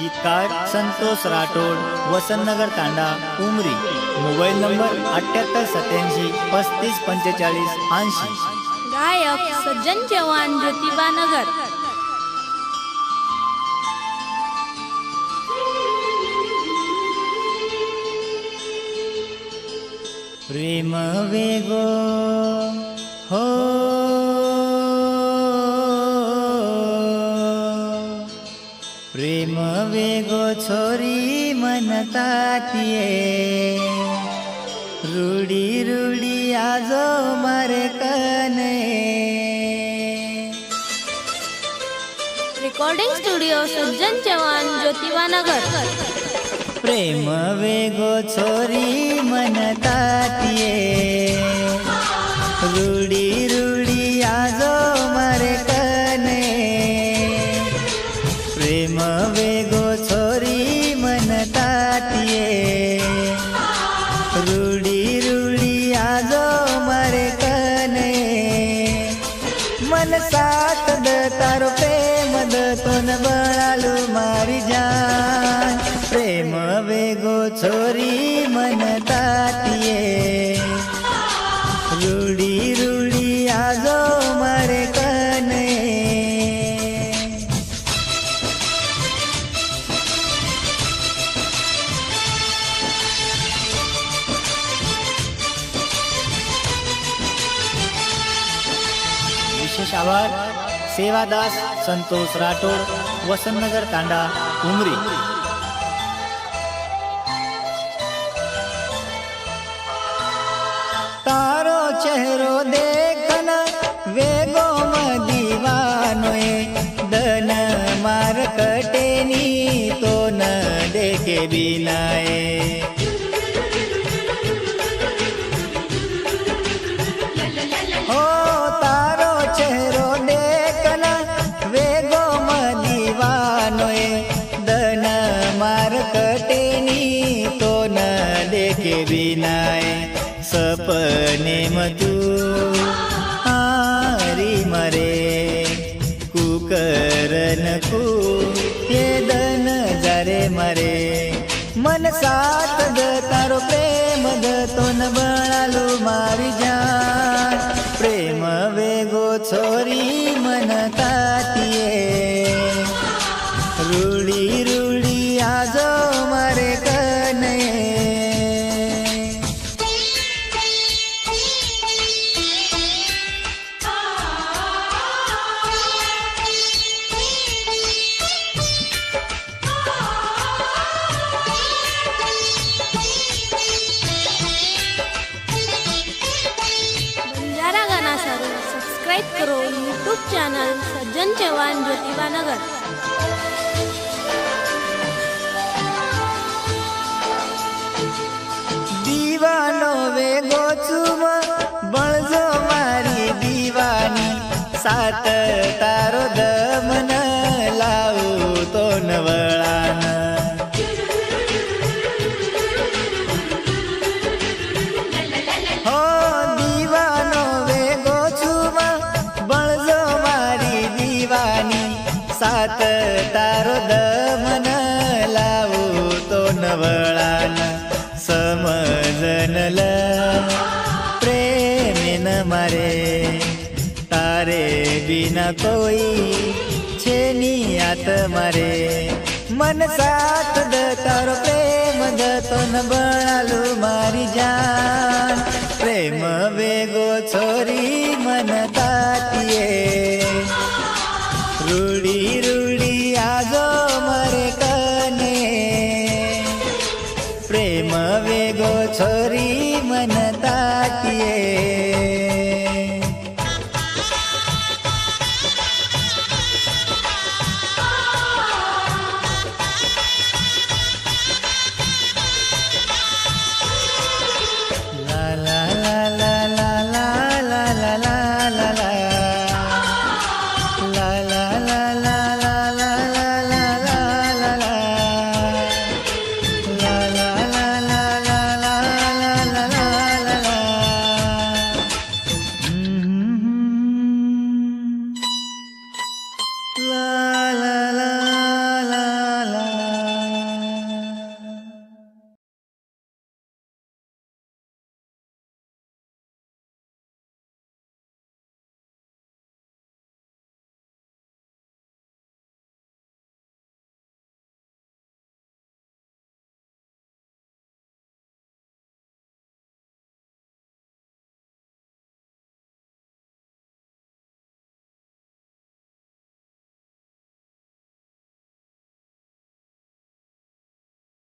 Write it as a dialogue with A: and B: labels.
A: गीतकार Santosh Rathod, Vasantnagar Tanda, Umri. Mobile number 7887354580।
B: गायक सज्जन चव्हाण, ज्योतिबा नगर।
A: प्रेम वेगो हो प्रेम वेगो छोरी मनतातिये रूडी रूडी आजो मारे कने।
B: रिकॉर्डिंग स्टुडिओ सज्जन चव्हाण, ज्योतिबा नगर।
A: प्रेम वेगो छोरी मनतातिये रूडी रूडी आजो मारे कने। प्रेम वेगो छोरी मनतातिये रूडी रूडी आजो मारे कने। मन साथ द तारो प्रेम द तोन बळालू मारी जान। प्रेम वेगो छोरी मनतातिये रूडी रूडी आजो मारे कने। विशेष आभार सेवादास संतोष राठोड, वसंतनगर तांडा, उमरी। तारो चेहरो देखना वेगो मदीवानोए दन मार कटेनी तो न देखे बिनाए। हो तारो चेहरो देखना वेगो मदीवानोए दन मार कटेनी तो न देखे बिनाए। सपने मधु हारी मरे कुकरन कु ये दन जरे मरे। मन साथ द तारो प्रेम द तोन बळालू मारी जान। प्रेम वेगो छोरी मनतातिये रूडी रूडी आजो मारे कने।
B: बंजारा गाना सारू सब्सक्राइब करो यूट्यूब चैनल सज्जन चव्हाण, ज्योतिबा नगर।
A: दीवानो वेगो चुम बळजो मारी दीवानी। सात तारो दमन लावू तो नवळान। हो दीवानो वेगो चुम बळजो मारी दीवानी। सात तारो दमन लावू तो नवळान। समजनल प्रेमेन मारे तारे बिना कोई छेनी आत मारे। मन साथ द तारो प्रेम द तोन बळालू मारी जान। प्रेम वेगो छोरी मनतातिये रूडी रूडी आजो मारे कने। प्रेम वेगो छोरी मनतातिये